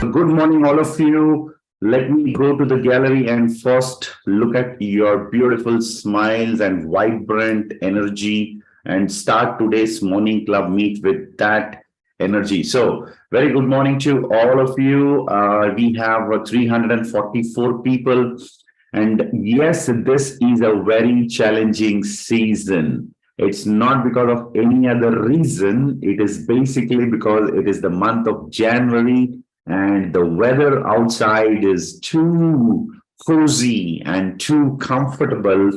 Good morning, all of you. Let me go to the gallery and first look at your beautiful smiles and vibrant energy and start today's morning club meet with that energy. So, very good morning to all of you. We have 344 people. And yes, this is a very challenging season. It's not because of any other reason. It is basically because it is the month of January and the weather outside is too cozy and too comfortable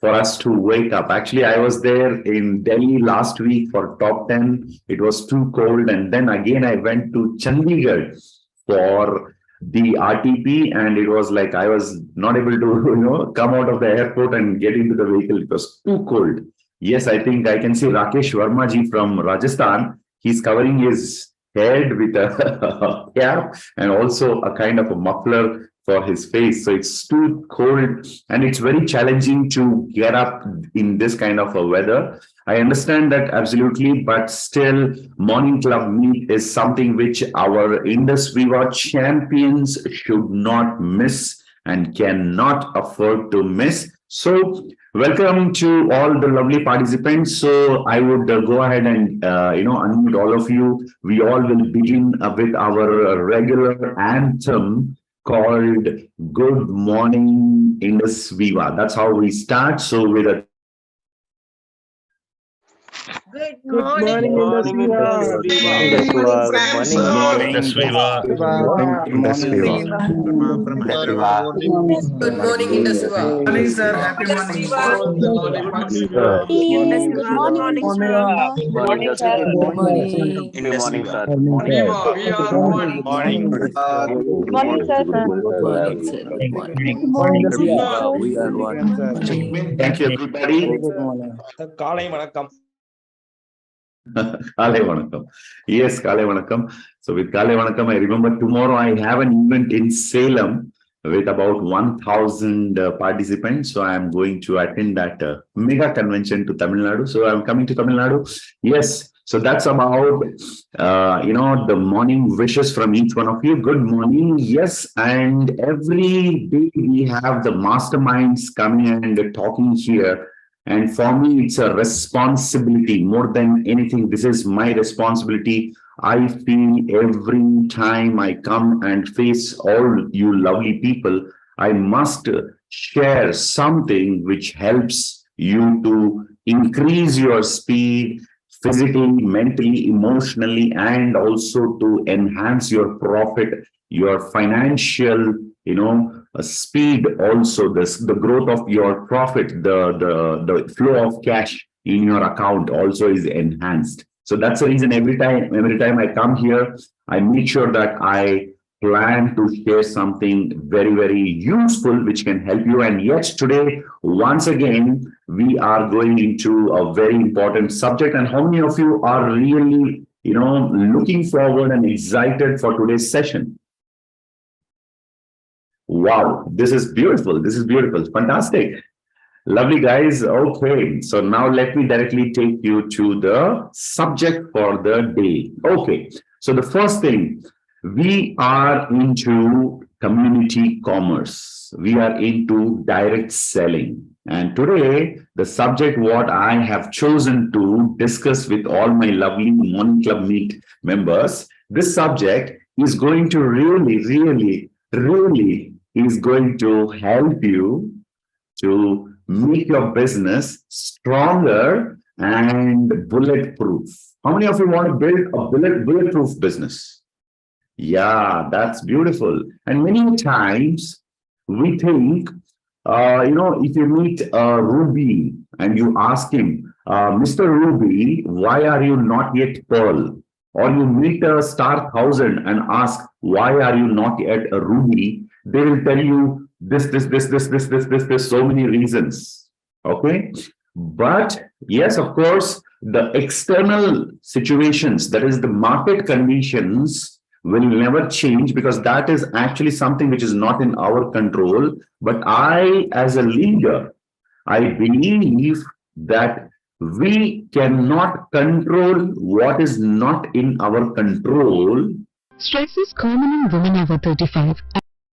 for us to wake up. Actually, I was there in Delhi last week for top 10. It was too cold. And then again, I went to Chandigarh for the RTP, and it was like I was not able to, come out of the airport and get into the vehicle. It was too cold. Yes, I think I can see Rakesh Verma ji from Rajasthan. He's covering his head with a cap and also a kind of a muffler for his face. So it's too cold and it's very challenging to get up in this kind of a weather. I understand that absolutely, but still, morning club meet is something which our IndusViva champions should not miss and cannot afford to miss. So, welcome to all the lovely participants. So, I would go ahead and unmute all of you. We all will begin with our regular anthem called "Good Morning IndusViva." That's how we start. So, with a Good Good morning, morning, IndusViva. IndusViva. Good morning. IndusViva. Good morning, IndusViva. From IndusViva. Good morning, IndusViva. Morning, sir. Happy morning. Yes, good morning, Indusviva. Good morning, sir. Good morning. Good morning, sir. Viva, we are one. Morning. Good morning, sir. Good morning, sir. Good morning. Good morning, Viva, sir. we are one. thank you, everybody. காலை வணக்கம். Kale Vanakkam. Yes, Kale Vanakkam. So with Kale Vanakkam, I remember tomorrow I have an event in Salem with about 1,000 participants. So I am going to attend that mega convention to Tamil Nadu. So I'm coming to Tamil Nadu. Yes. So that's about, the morning wishes from each one of you. Good morning. Yes. And every day we have the masterminds coming and talking here. And for me, it's a responsibility more than anything. This is my responsibility. I feel every time I come and face all you lovely people, I must share something which helps you to increase your speed physically, mentally, emotionally, and also to enhance your profit, your financial, speed also, the growth of your profit, the flow of cash in your account also is enhanced. So that's the reason every time I come here, I make sure that I plan to share something very, very useful which can help you. And yet today, once again, we are going into a very important subject. And how many of you are really, looking forward and excited for today's session? Wow, this is beautiful. This is beautiful. Fantastic. Lovely, guys. Okay, so now let me directly take you to the subject for the day. Okay, so the first thing, we are into community commerce. We are into direct selling. And today, the subject what I have chosen to discuss with all my lovely Morning Club Meet members, this subject is going to really is going to help you to make your business stronger and bulletproof. How many of you want to build a bulletproof business? Yeah, that's beautiful. And many times we think, if you meet Ruby and you ask him, Mr. Ruby, why are you not yet Pearl? Or you meet a star 1,000 and ask, why are you not yet a Ruby? They will tell you this, so many reasons. Okay. But yes, of course, the external situations, that is the market conditions, will never change because that is actually something which is not in our control. But I, as a leader, I believe that we cannot control what is not in our control. Stress is common in women over 35.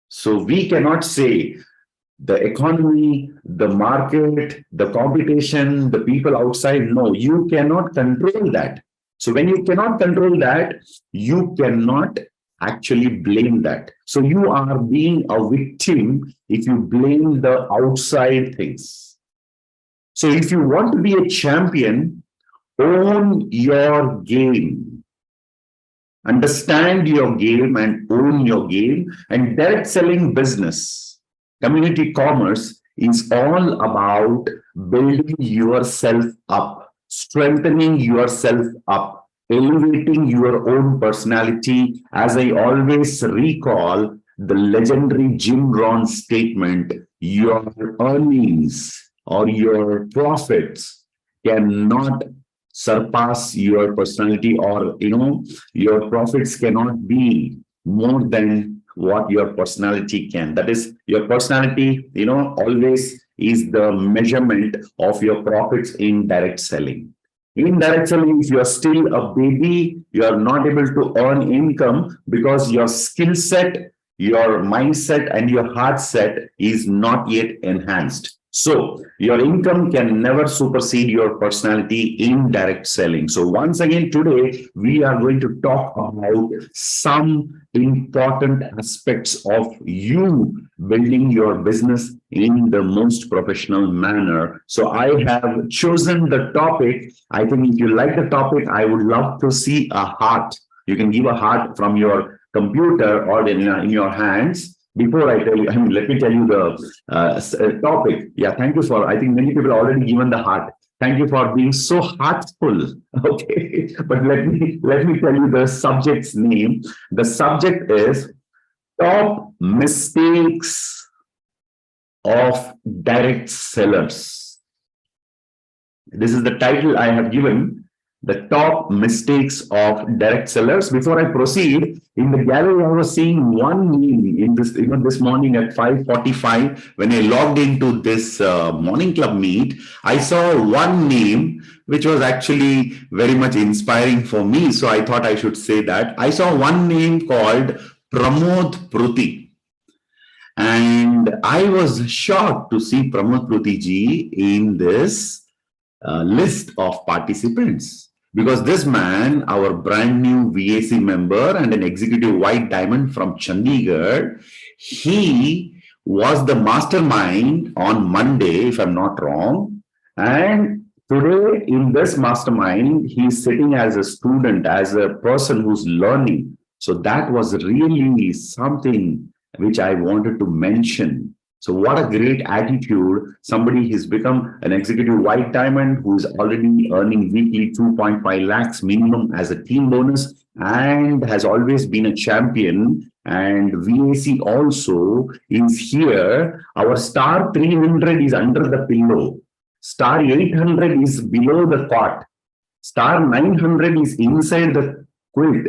So we cannot say the economy, the market, the competition, the people outside. No, you cannot control that. So when you cannot control that, you cannot actually blame that. So you are being a victim if you blame the outside things. So if you want to be a champion, own your game. Understand your game and own your game. And direct selling business, community commerce is all about building yourself up, strengthening yourself up, elevating your own personality. As I always recall the legendary Jim Rohn statement, your earnings or your profits cannot surpass your personality, or your profits cannot be more than what your personality can. That is, your personality always is the measurement of your profits in direct selling. In direct selling, if you are still a baby, you are not able to earn income because your skill set, your mindset and your heart set is not yet enhanced. So your income can never supersede your personality in direct selling. So once again, today we are going to talk about some important aspects of you building your business in the most professional manner. So I have chosen the topic. I think if you like the topic, I would love to see a heart. You can give a heart from your computer or in your hands. Before I tell you, let me tell you the topic. Yeah, thank you for, I think many people already given the heart. Thank you for being so heartful. Okay, but let me tell you the subject's name. The subject is top mistakes of direct sellers. This is the title I have given, the top mistakes of direct sellers. Before I proceed, in the gallery, I was seeing one name in this, this morning at 5:45, when I logged into this morning club meet, I saw one name which was actually very much inspiring for me. So I thought I should say that. I saw one name called Pramod Pruthi. And I was shocked to see Pramod Pruthi ji in this list of participants. Because this man, our brand new VAC member and an executive white diamond from Chandigarh, he was the mastermind on Monday, if I'm not wrong. And today in this mastermind, he's sitting as a student, as a person who's learning. So that was really something which I wanted to mention. So what a great attitude. Somebody has become an executive white diamond who is already earning weekly 2.5 lakhs minimum as a team bonus and has always been a champion. And VAC also is here. Our star 300 is under the pillow. Star 800 is below the cot. Star 900 is inside the quilt.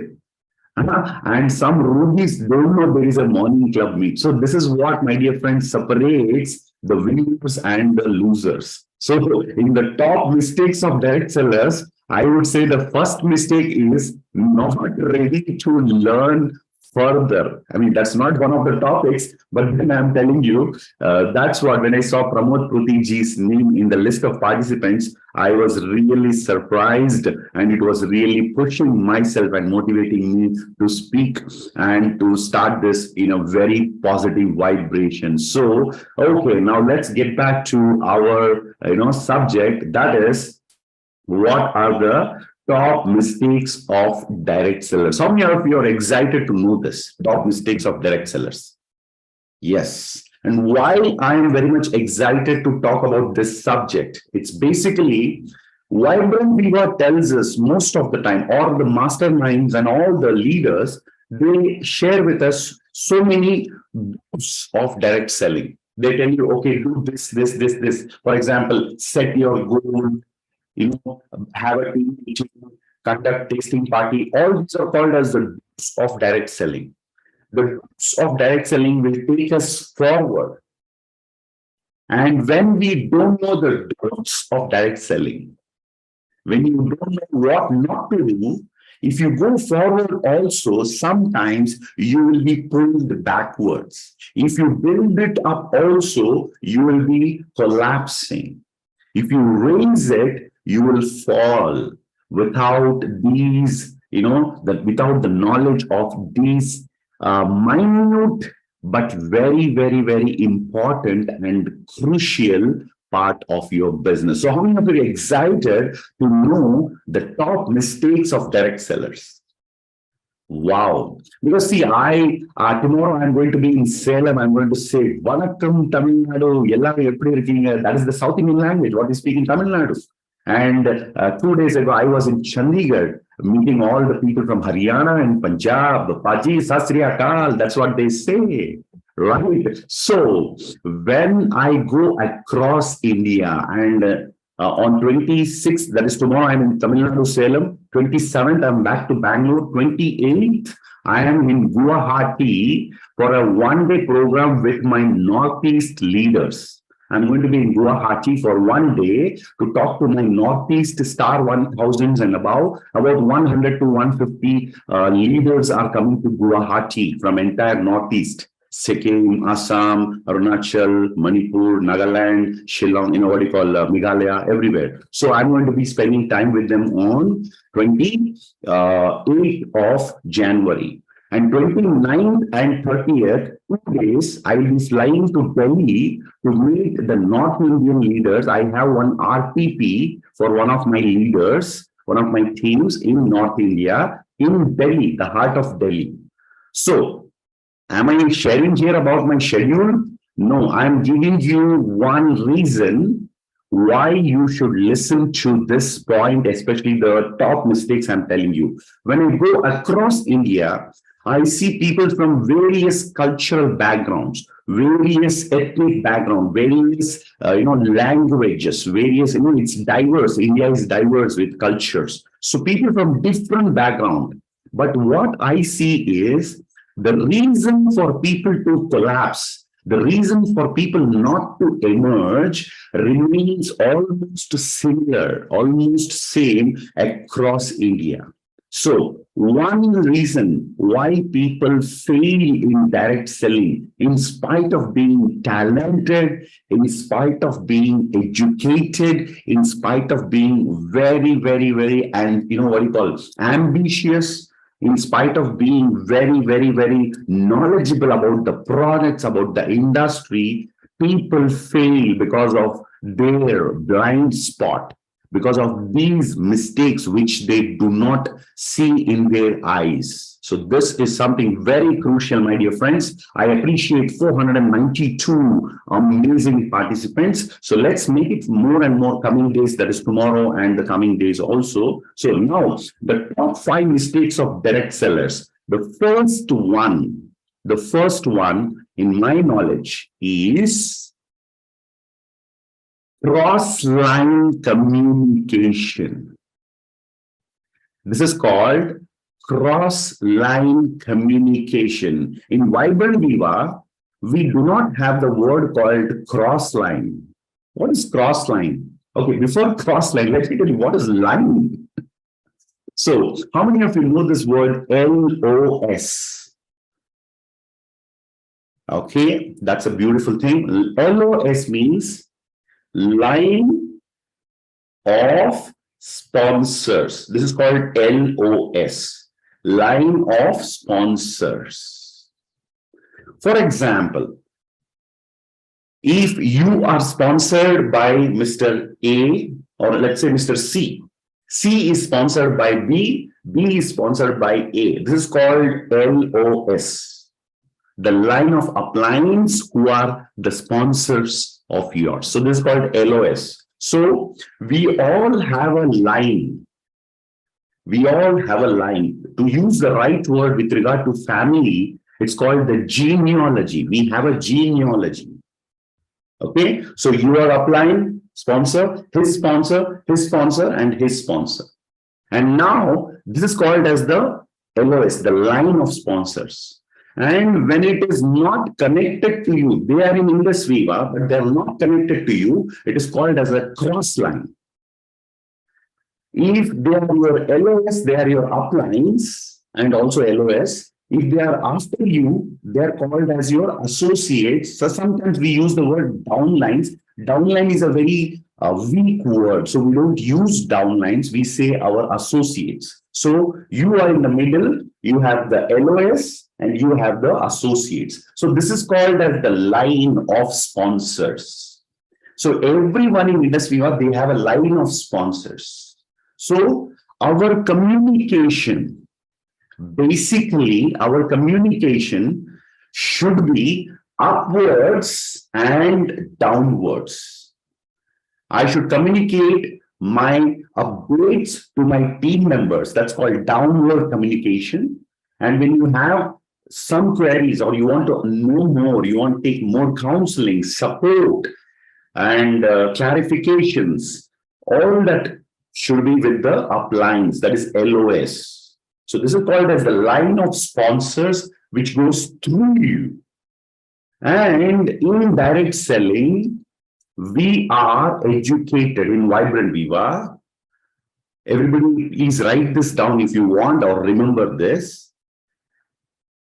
And some rookies don't know there is a morning club meet. So this is what, my dear friends, separates the winners and the losers. So in the top mistakes of direct sellers, I would say the first mistake is not ready to learn further. I mean, that's not one of the topics, but then I'm telling you, that's what, when I saw Pramod Pruthi ji's name in the list of participants, I was really surprised, and it was really pushing myself and motivating me to speak and to start this in a very positive vibration. So, okay, now let's get back to our, subject. That is, what are the top mistakes of direct sellers? How many of you are excited to know this? Top mistakes of direct sellers. Yes. And why I am very much excited to talk about this subject, it's basically VibrantViva tells us most of the time, or the masterminds and all the leaders, they share with us so many groups of direct selling. They tell you, okay, do this. For example, set your goal, have a team meeting, conduct tasting party. All these are called as the groups of direct selling. The groups of direct selling will take us forward. And when we don't know the groups of direct selling, when you don't know what not to do, If you go forward also, sometimes you will be pulled backwards. If you build it up also, you will be collapsing. If you raise it, you will fall without these, without the knowledge of these minute but very, very, very important and crucial part of your business. So how many of you are excited to know the top mistakes of direct sellers? Wow. Because see, tomorrow I'm going to be in Salem. I'm going to say, Vanakkam Tamil Nadu, ellarum eppadi irukeenga? That is the South Indian language, what we speak in Tamil Nadu. And 2 days ago, I was in Chandigarh meeting all the people from Haryana and Punjab. Paji, Sat Sri Akal, that's what they say. Right. So when I go across India and on 26th, that is tomorrow, I'm in Tamil Nadu, Salem. 27th, I'm back to Bangalore. 28th, I am in Guwahati for a one-day program with my Northeast leaders. I'm going to be in Guwahati for 1 day to talk to my Northeast Star 1000s and above. About 100 to 150 leaders are coming to Guwahati from entire Northeast. Sikkim, Assam, Arunachal, Manipur, Nagaland, Shillong, Meghalaya, everywhere. So I'm going to be spending time with them on 28th of January. And 29th and 30th, 2 days, I will be flying to Delhi to meet the North Indian leaders. I have one RPP for one of my leaders, one of my teams in North India, in Delhi, the heart of Delhi. So, am I sharing here about my schedule? No, I'm giving you one reason why you should listen to this point, especially the top mistakes I'm telling you. When I go across India, I see people from various cultural backgrounds, various ethnic background, various, languages, various, it's diverse. India is diverse with cultures. So people from different background. But what I see is the reason for people to collapse, the reason for people not to emerge remains almost similar, almost same across India. So one reason why people fail in direct selling, in spite of being talented, in spite of being educated, in spite of being very, very, very, and ambitious, in spite of being very, very, very knowledgeable about the products, about the industry, people fail because of their blind spot, because of these mistakes which they do not see in their eyes. So this is something very crucial, my dear friends. I appreciate 492 amazing participants. So let's make it more and more coming days, that is tomorrow and the coming days also. So now the top 5 mistakes of direct sellers. The first one in my knowledge is crossline communication. This is called crossline communication. In VibrantViva, we do not have the word called crossline. What is crossline? Okay, before crossline, let me tell you what is line. So, how many of you know this word LOS? Okay, that's a beautiful thing. LOS means line of sponsors. This is called LOS, line of sponsors. For example, if you are sponsored by Mr. A, or let's say Mr. C, C is sponsored by B, B is sponsored by A. This is called LOS, the line of appliance who are the sponsors of yours. So this is called LOS. So we all have a line. We all have a line. To use the right word with regard to family, it's called the genealogy. We have a genealogy. Okay, so you are applying sponsor, his sponsor, his sponsor, and his sponsor. And now this is called as the LOS, the line of sponsors. And when it is not connected to you, they are in IndusViva, but they are not connected to you, it is called as a cross line. If they are your LOS, they are your uplines and also LOS. If they are after you, they are called as your associates. So sometimes we use the word downlines. Downline is a very weak word. So we don't use downlines. We say our associates. So you are in the middle. You have the LOS and you have the associates. So this is called as the line of sponsors. So everyone in IndusViva, they have a line of sponsors. So our communication, basically our communication should be upwards and downwards. I should communicate my upgrades to my team members. That's called downward communication. And when you have some queries or you want to know more, you want to take more counseling, support, and clarifications, all that should be with the uplines, that is LOS. So this is called as the line of sponsors which goes through you. And in direct selling, we are educated in VibrantViva. Everybody, please write this down if you want or remember this.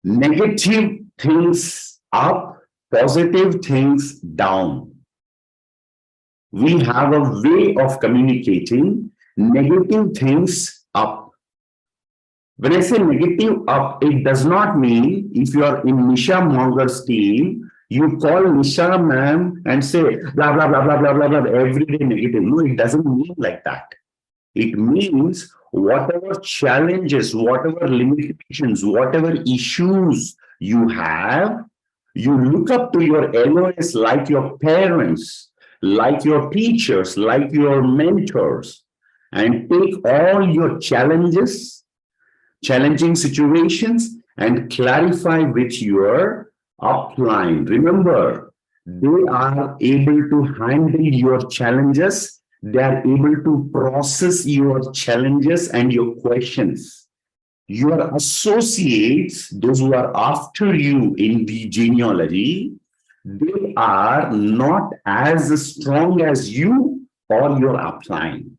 Negative things up, positive things down. We have a way of communicating negative things up. When I say negative up, it does not mean if you are in Nisha Monger's team, you call Nisha ma'am and say blah, blah, blah, blah, blah, blah, blah, every day negative. No, it doesn't mean like that. It means whatever challenges, whatever limitations, whatever issues you have, you look up to your LOS like your parents, like your teachers, like your mentors, and take all your challenges, challenging situations, and clarify with your upline. Remember, they are able to handle your challenges. They are able to process your challenges and your questions. Your associates, those who are after you in the genealogy, they are not as strong as you or your upline.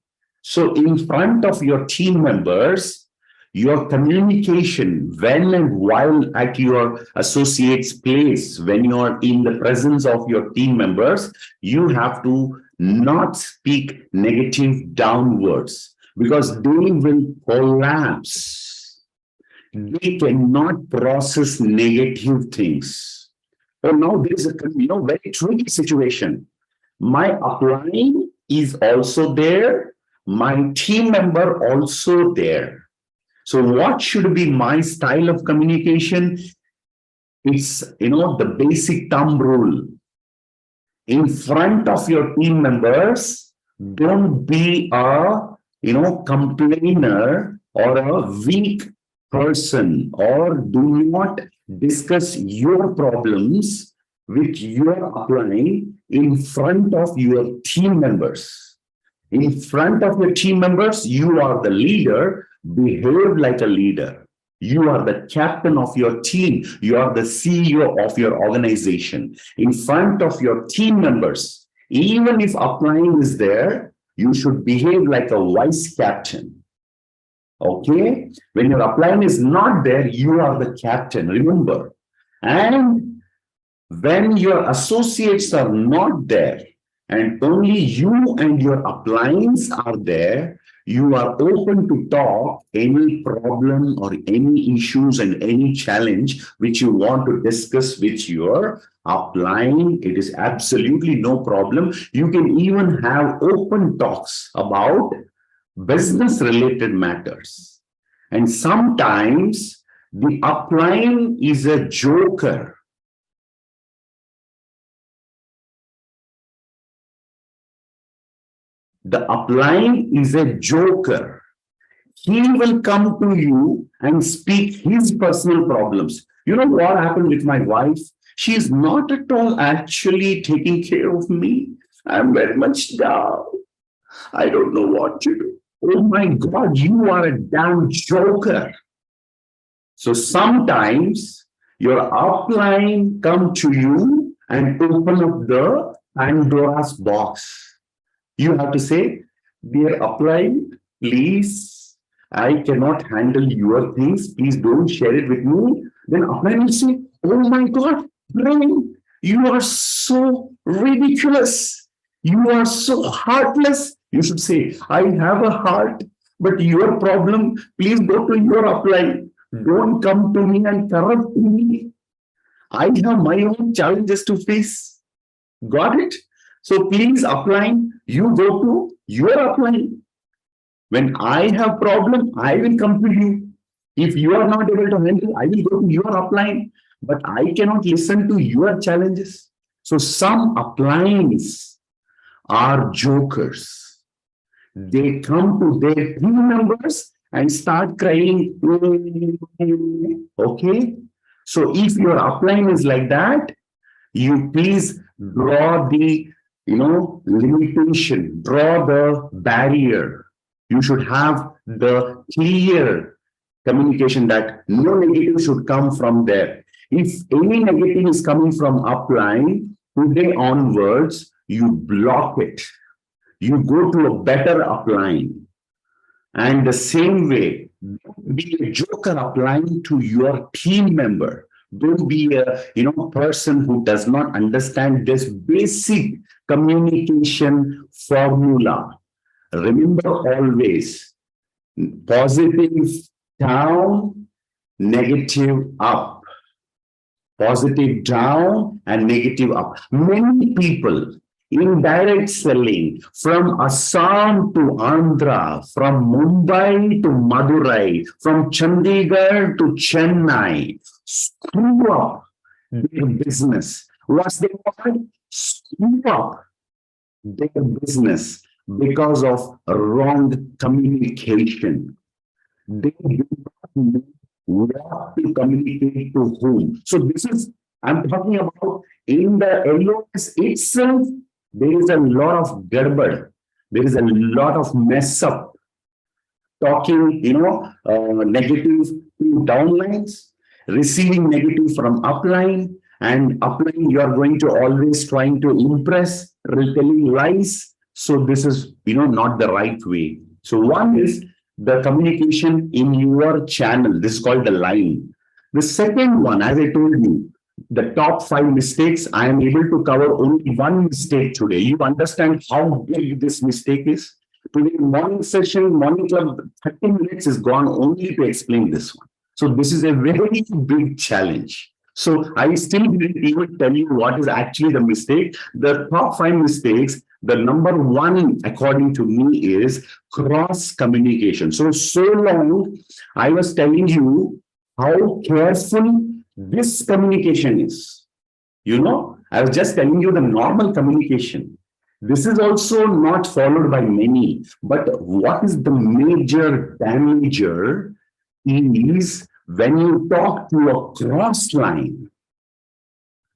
So in front of your team members, your communication when and while at your associate's place, when you're in the presence of your team members, you have to not speak negative downwards because they will collapse. They cannot process negative things. So now there is a very tricky situation. My upline is also there, my team member also there. So what should be my style of communication? It's the basic thumb rule. In front of your team members, don't be a complainer or a weak person, or do not discuss your problems with your upline in front of your team members. In front of your team members, you are the leader, behave like a leader. You are the captain of your team. You are the CEO of your organization. In front of your team members, even if upline is there, you should behave like a vice captain. Okay, when your upline is not there, you are the captain, remember. And when your associates are not there, and only you and your uplines are there, you are open to talk any problem or any issues and any challenge which you want to discuss with your upline. It is absolutely no problem. You can even have open talks about business related matters. And sometimes the upline is a joker. The upline is a joker. He will come to you and speak his personal problems. You know what happened with my wife? She is not at all actually taking care of me. I'm very much down. I don't know what to do. Oh my God, you are a damn joker. So sometimes your upline come to you and open up the Pandora's box. You have to say, dear upline, please, I cannot handle your things. Please don't share it with me. Then upline will say, oh my God, Prem, you are so ridiculous. You are so heartless. You should say, I have a heart, but your problem, please go to your upline. Don't come to me and corrupt me. I have my own challenges to face. Got it? So please upline, you go to your upline. When I have problem, I will come to you. If you are not able to handle, I will go to your upline. But I cannot listen to your challenges. So some uplines are jokers. They come to their team members and start crying. Okay? So if your upline is like that, you please draw the limitation, draw the barrier. You should have the clear communication that no negative should come from there. If any negative is coming from upline, today onwards, you block it. You go to a better upline. And the same way, be a joker upline to your team member. Don't be a person who does not understand this basic communication formula. Remember always, positive down, negative up. Positive down and negative up. Many people in direct selling from Assam to Andhra, from Mumbai to Madurai, from Chandigarh to Chennai, screw up their business. What's the word? Screw up their business because of wrong communication. They do not know what to communicate to whom. So this is, I'm talking about in the LOS itself, there is a lot of garbage. There is a lot of mess up. Talking, negative to downlines, receiving negative from upline, and upline you are going to always trying to impress, telling lies. So this is, not the right way. So one is the communication in your channel. This is called the line. The second one, as I told you, the top 5 mistakes, I am able to cover only one mistake today. You understand how big this mistake is? Today, morning session, morning club, 30 minutes is gone only to explain this one. So this is a very big challenge. So I still didn't even tell you what is actually the mistake. The top 5 mistakes, the number 1, according to me, is cross communication. So long, I was telling you how careful this communication is. I was just telling you the normal communication. This is also not followed by many. But what is the major damager is when you talk to a cross line.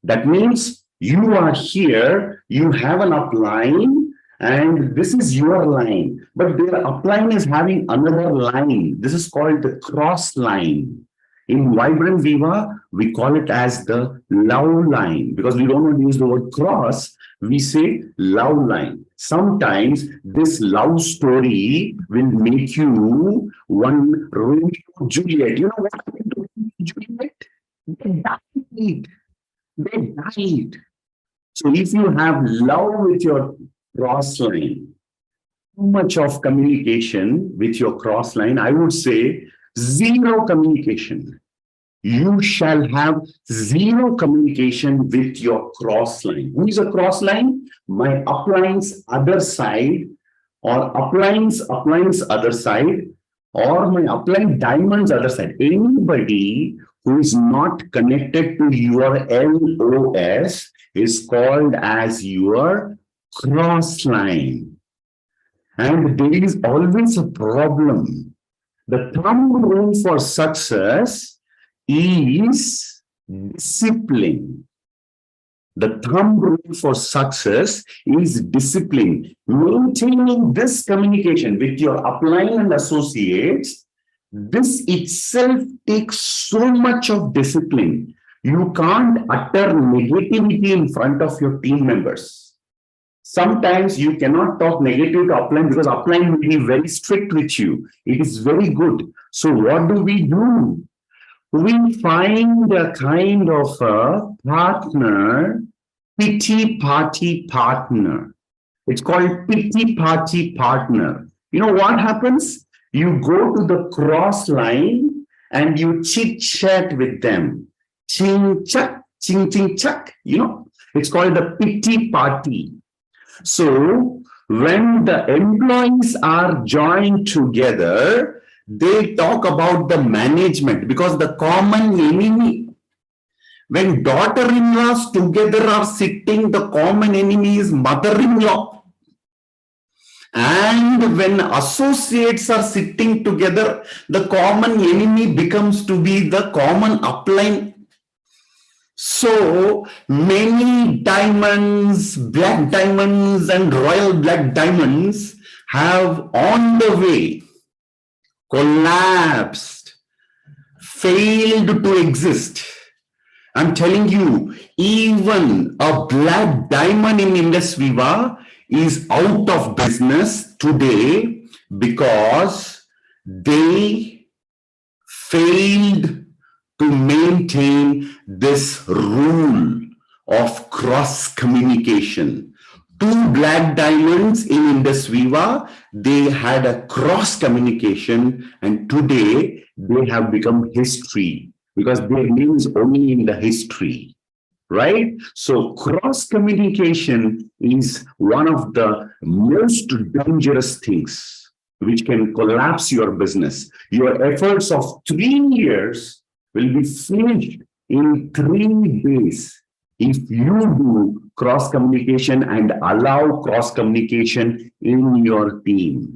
That means you are here, you have an upline, and this is your line. But their upline is having another line. This is called the cross line. In VibrantViva, we call it as the love line because we don't want to use the word cross. We say love line. Sometimes this love story will make you one Romeo and Juliet. You know what happened to Romeo and Juliet? They died. They died. So if you have love with your cross line, too much of communication with your cross line, I would say zero communication. You shall have zero communication with your cross line. Who is a cross line? My upline's other side, or upline's other side, or my upline diamond's other side. Anybody who is not connected to your LOS is called as your cross line. And there is always a problem. The thumb rule for success is discipline. The thumb rule for success is discipline. Maintaining this communication with your upline and associates, this itself takes so much of discipline. You can't utter negativity in front of your team members. Sometimes you cannot talk negative to upline because upline will be very strict with you. It is very good. So what do? We find a kind of a partner, pity party partner. It's called pity party partner. You know what happens? You go to the cross line and you chit chat with them. Ching chak, ching ching chak. It's called the pity party. So when the employees are joined together, they talk about the management because the common enemy. When daughter-in-laws together are sitting, the common enemy is mother-in-law. And when associates are sitting together, the common enemy becomes to be the common upline. So many diamonds, black diamonds and royal black diamonds have on the way collapsed, failed to exist. I'm telling you, even a black diamond in IndusViva is out of business today because they failed to maintain this rule of cross communication. Two black diamonds in IndusViva, they had a cross communication, and today they have become history because their name is only in the history, right? So cross communication is one of the most dangerous things which can collapse your business. Your efforts of 3 years will be finished in 3 days if you do cross communication and allow cross communication in your team.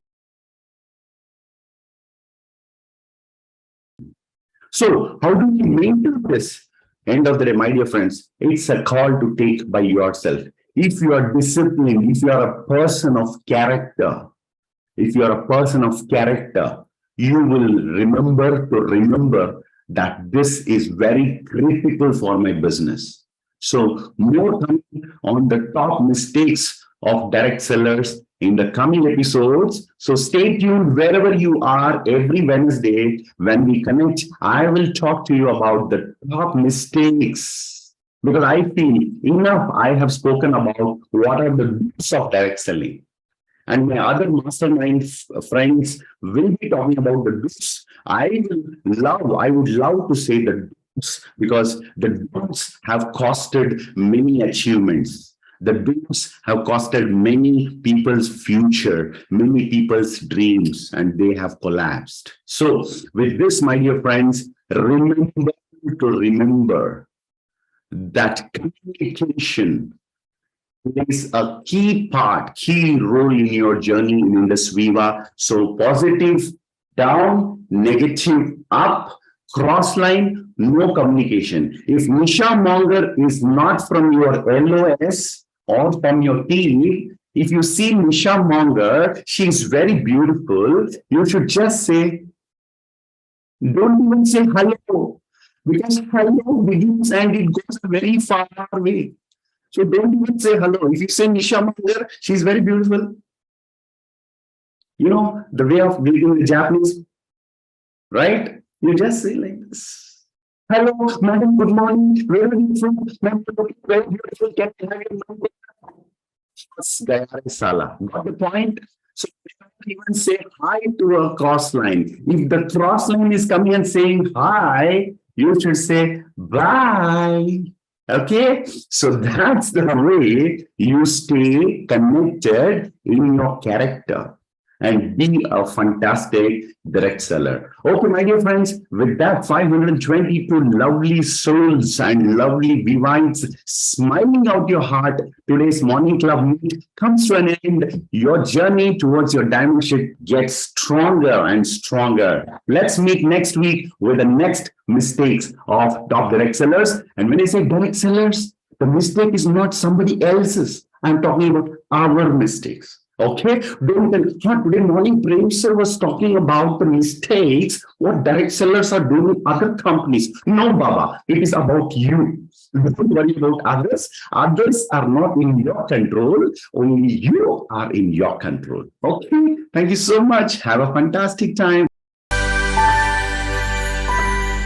So how do we maintain this? End of the day, my dear friends, it's a call to take by yourself. If you are disciplined, if you are a person of character, you will remember that this is very critical for my business. So more coming on the top mistakes of direct sellers in the coming episodes. So stay tuned wherever you are. Every Wednesday when we connect, I will talk to you about the top mistakes because I feel enough I have spoken about what are the roots of direct selling. And my other mastermind friends will be talking about the do's. I would love to say the do's because the do's have costed many achievements. The do's have costed many people's future, many people's dreams, and they have collapsed. So with this, my dear friends, remember that communication plays a key role in your journey in IndusViva. So positive down, negative up, crossline, no communication. If Nisha Monger is not from your LOS or from your team, if you see Nisha Monger, she's very beautiful, you should just say, don't even say hello, because hello begins and it goes very far away. So don't even say hello. If you say Nisha Monger, she's very beautiful. You know, the way of greeting the Japanese, right? You just say like this. Hello, madam, good morning. Where are you from? Ma'am, you're looking very beautiful. Can I have your number? Got the point? So you can't even say hi to a cross line. If the cross line is coming and saying hi, you should say bye. Okay, so that's the way you stay connected in your character and be a fantastic direct seller. Okay, my dear friends, with that 522 lovely souls and lovely Vivites smiling out your heart, today's morning club meet comes to an end. Your journey towards your diamond ship gets stronger and stronger. Let's meet next week with the next mistakes of top direct sellers. And when I say direct sellers, the mistake is not somebody else's. I'm talking about our mistakes. Okay, don't tell. Today morning, Prem sir was talking about the mistakes what direct sellers are doing in other companies. No, Baba, it is about you. Don't worry about others. Others are not in your control. Only you are in your control. Okay, thank you so much. Have a fantastic time.